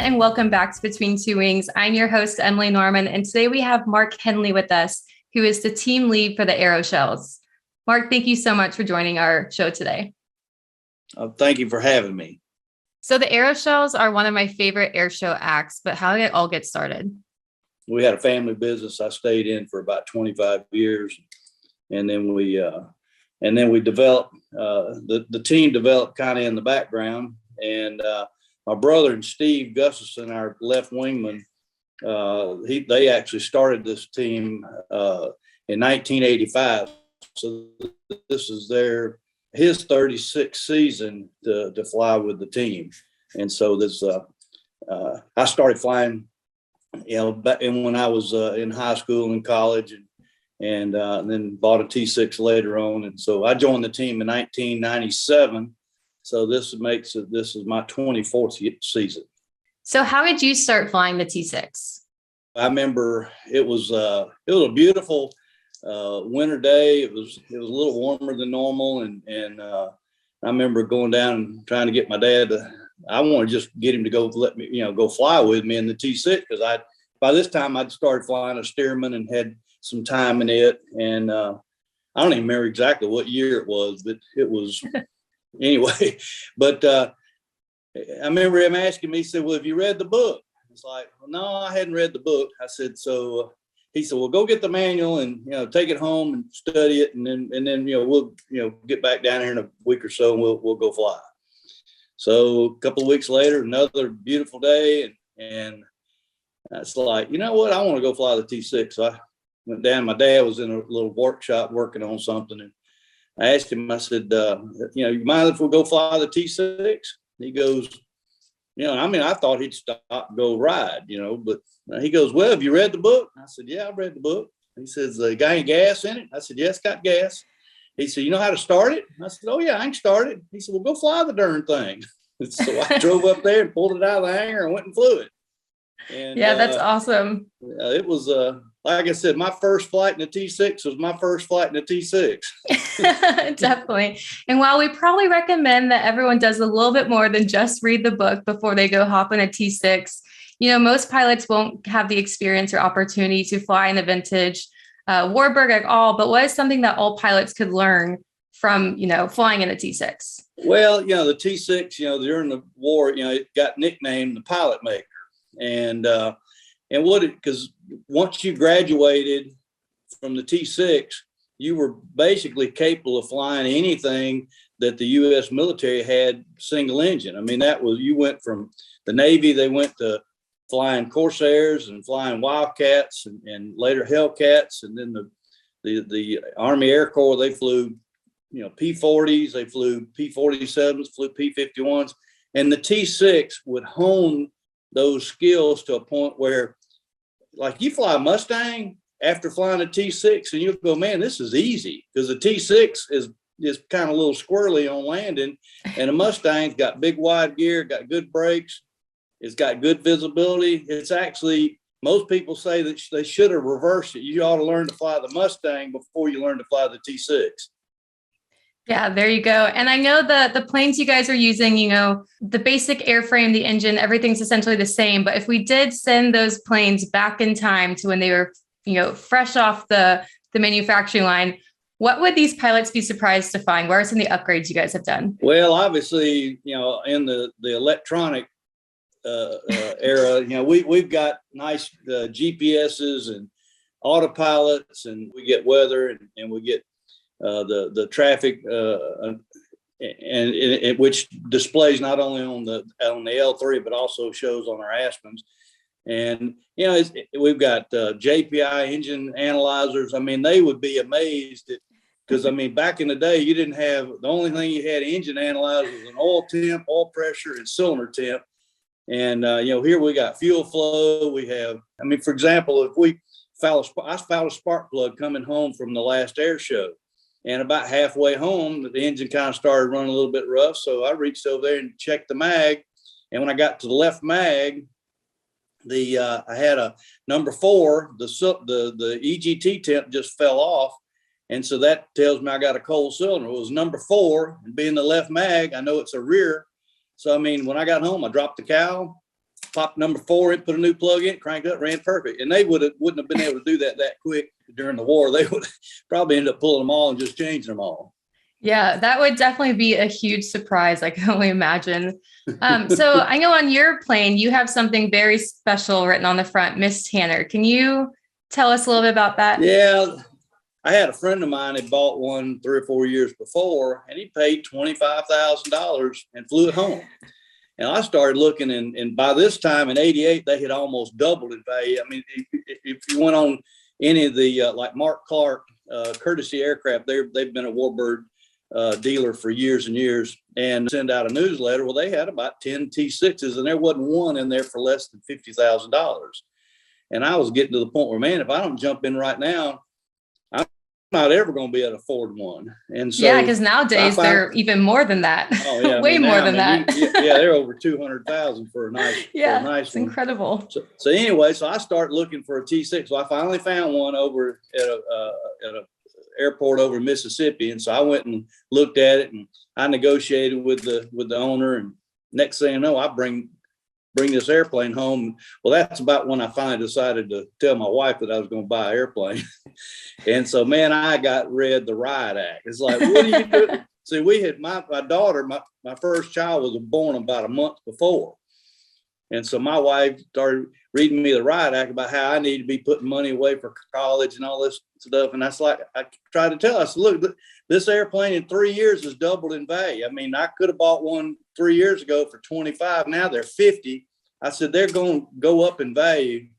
and welcome back to Between Two Wings. I'm your host, Emily Norman, and today we have Mark Henley with us, who is the team lead for the Aeroshells. Mark, thank you so much for joining our show today. Thank you for having me. So the Aeroshells are one of my favorite air show acts, but how did it all get started? We had a family business I stayed in for about 25 years, and then we developed the team developed kind of in the background, and my brother and Steve Gustafson, our left wingman, they actually started this team in 1985. So this is his 36th season to fly with the team, and so this I started flying, back when I was in high school and college, and then bought a T6 later on, and so I joined the team in 1997. So this is my 24th season. So how did you start flying the T6? I remember it was a beautiful winter day. It was a little warmer than normal, and I remember going down and trying to get my dad I wanted to just get him to let me go fly with me in the T6, because by this time I'd started flying a Stearman and had some time in it, and I don't even remember exactly what year it was, but it was. Anyway, but I remember him asking me, he said, well, have you read the book? It's like, well, no, I hadn't read the book. I said, so he said, well, go get the manual and, take it home and study it. And then, we'll, get back down here in a week or so and we'll go fly. So a couple of weeks later, another beautiful day. And it's like, you know what? I want to go fly the T6. So I went down. My dad was in a little workshop working on something. And I asked him, I said, you mind if we go fly the T6? He goes, I thought he'd stop and go ride, but he goes, well, have you read the book? I said, yeah, I've read the book. He says, got any gas in it? I said, yes, got gas. He said, you know how to start it? I said, oh, yeah, I can start it. He said, well, go fly the darn thing. So I drove up there and pulled it out of the hangar and went and flew it. And, yeah, that's awesome. It was, like I said, my first flight in the T6 was my first flight in the T6. Definitely. And while we probably recommend that everyone does a little bit more than just read the book before they go hop in a T6, most pilots won't have the experience or opportunity to fly in a vintage Warburg at all. But what is something that all pilots could learn from, flying in a T6? Well, the T6, during the war, it got nicknamed the pilot maker. Because once you graduated from the T6, you were basically capable of flying anything that the U.S. military had single engine. I mean, you went from the Navy, they went to flying Corsairs and flying Wildcats and later Hellcats. And then the Army Air Corps, they flew, P-40s, they flew P-47s, flew P-51s. And the T6 would hone those skills to a point where, like, you fly a Mustang after flying a T6 and you'll go, man, this is easy, because the T6 is kind of a little squirrely on landing, and a Mustang's got big wide gear, got good brakes, it's got good visibility. It's actually, most people say that they should have reversed it. You ought to learn to fly the Mustang before you learn to fly the T6. Yeah, there you go. And I know the planes you guys are using, the basic airframe, the engine, everything's essentially the same. But if we did send those planes back in time to when they were, fresh off the manufacturing line, what would these pilots be surprised to find? What are some of the upgrades you guys have done? Well, obviously, in the electronic era, we've got nice GPSs and autopilots, and we get weather and we get the traffic, and which displays not only on the L3 but also shows on our Aspens. And we've got JPI engine analyzers. I mean, they would be amazed because back in the day, you didn't have, the only thing you had engine analyzers was an oil temp, oil pressure, and cylinder temp. And here we got fuel flow. We have, for example, if I found a spark plug coming home from the last air show. And about halfway home, the engine kind of started running a little bit rough. So I reached over there and checked the mag. And when I got to the left mag, I had a number 4, the EGT temp just fell off. And so that tells me I got a cold cylinder. It was number 4, and being the left mag, I know it's a rear. So, when I got home, I dropped the cowl, popped number 4 in, put a new plug in, cranked up, ran perfect. And they wouldn't have been able to do that quick during the war. They would probably end up pulling them all and just changing them all. Yeah, that would definitely be a huge surprise. I can only imagine. So I know on your plane, you have something very special written on the front, Miss Tanner. Can you tell us a little bit about that? Yeah, I had a friend of mine that bought one 3 or 4 years before, and he paid $25,000 and flew it home. And I started looking, and by this time in '88, they had almost doubled in value. I mean, if you went on any of the like Mark Clark courtesy aircraft, they've been a Warbird dealer for years and years, and send out a newsletter. Well, they had about 10 T6s, and there wasn't one in there for less than $50,000. And I was getting to the point where, man, if I don't jump in right now, I'm not ever going to be able to afford one. And so, yeah, because nowadays they're even more than that. Oh yeah, way more than that. Yeah, they're over 200,000 for a nice. Yeah, for a nice it's one. Incredible. So anyway, so I started looking for a T6. So I finally found one over at a airport over in Mississippi, and so I went and looked at it, and I negotiated with the owner. And next thing I know, I bring this airplane home. Well, that's about when I finally decided to tell my wife that I was going to buy an airplane. And so, man, I got read the riot act. It's like, what are you doing? See, we had my daughter, my first child was born about a month before. And so my wife started reading me the riot act about how I need to be putting money away for college and all this stuff. And that's like, I tried to tell her, I said, look, this airplane in 3 years has doubled in value. I mean, I could have bought one 3 years ago for 25. Now they're 50. I said, they're going to go up in value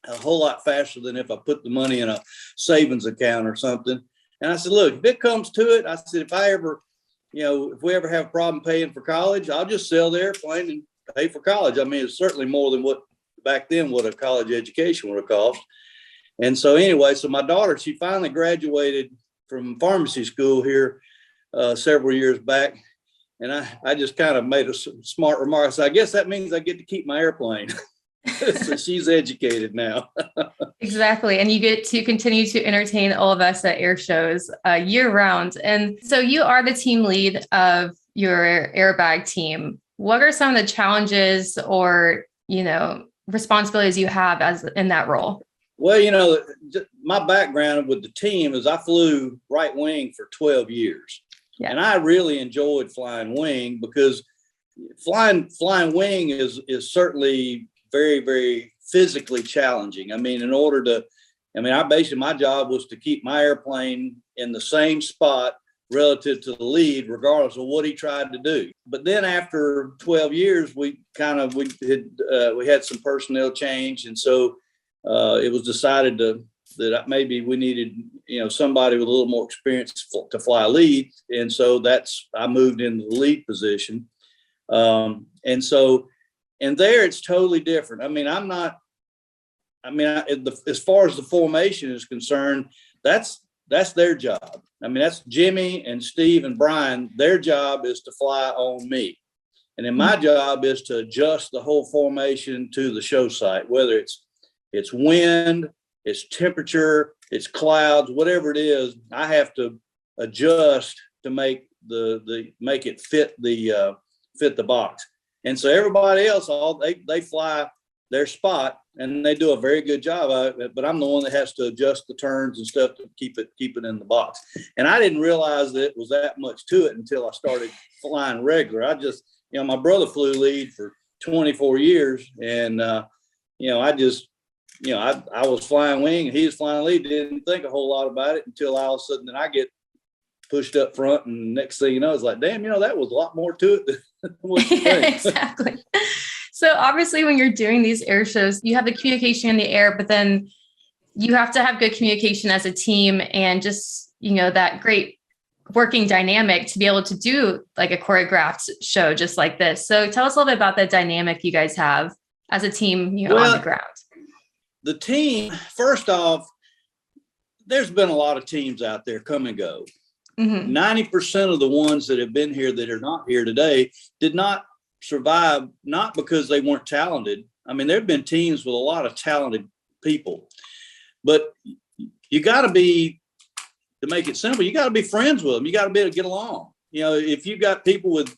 a whole lot faster than if I put the money in a savings account or something. And I said, look, if it comes to it, I said, if we ever have a problem paying for college, I'll just sell the airplane and pay for college. I mean, it's certainly more than what back then what a college education would have cost. And so anyway, so my daughter, she finally graduated from pharmacy school here several years back. And I just kind of made a smart remark. I said, I guess that means I get to keep my airplane. So she's educated now. Exactly. And you get to continue to entertain all of us at air shows year round. And so you are the team lead of your airbag team. What are some of the challenges or, responsibilities you have in that role? Well, my background with the team is I flew right wing for 12 years. Yeah. And I really enjoyed flying wing because flying wing is certainly very, very physically challenging. I mean, basically my job was to keep my airplane in the same spot relative to the lead, regardless of what he tried to do. But then after 12 years, we had some personnel change. And so it was decided that maybe we needed, somebody with a little more experience to fly lead. And so I moved into the lead position. And there it's totally different. I mean, as far as the formation is concerned, that's their job. I mean, that's Jimmy and Steve and Brian. Their job is to fly on me. And then my job is to adjust the whole formation to the show site, whether it's wind, it's temperature, it's clouds, whatever it is. I have to adjust to make it fit the box. And so everybody else, they fly their spot and they do a very good job of it, but I'm the one that has to adjust the turns and stuff to keep it in the box. And I didn't realize that it was that much to it until I started flying regular. I just, my brother flew lead for 24 years, and I was flying wing and he was flying lead. Didn't think a whole lot about it until all of a sudden then I get pushed up front, and next thing you know, it's like, damn, that was a lot more to it than what you think. Exactly. So obviously when you're doing these air shows, you have the communication in the air, but then you have to have good communication as a team and just, that great working dynamic to be able to do like a choreographed show just like this. So tell us a little bit about the dynamic you guys have as a team, on the ground. The team, first off, there's been a lot of teams out there come and go. 90% of the ones that have been here that are not here today did not survive, not because they weren't talented. I mean, there have been teams with a lot of talented people, but you got to make it simple, you got to be friends with them. You got to be able to get along. If you've got people with,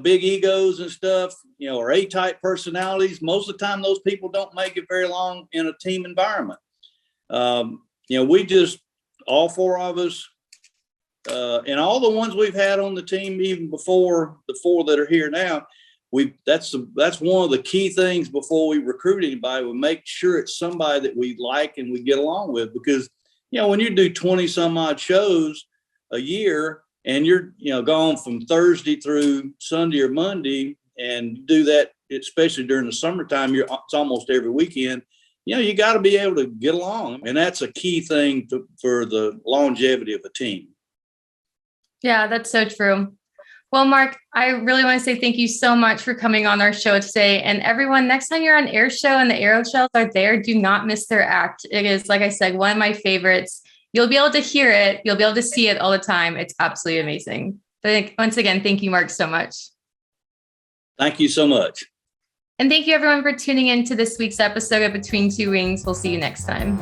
big egos and stuff, or A-type personalities. Most of the time, those people don't make it very long in a team environment. We just, all four of us, and all the ones we've had on the team, even before the four that are here now, that's one of the key things before we recruit anybody. We make sure it's somebody that we like and we get along with, because when you do 20 some odd shows a year and you're gone from Thursday through Sunday or Monday, and do that, especially during the summertime, it's almost every weekend. You got to be able to get along, and that's a key thing for the longevity of a team. Yeah, that's so true. Well, Mark, I really want to say thank you so much for coming on our show today. And everyone, next time you're on Airshow and the Aeroshells are there, do not miss their act. It is, like I said, one of my favorites. You'll be able to hear it. You'll be able to see it all the time. It's absolutely amazing. But once again, thank you, Mark, so much. Thank you so much. And thank you, everyone, for tuning in to this week's episode of Between Two Wings. We'll see you next time.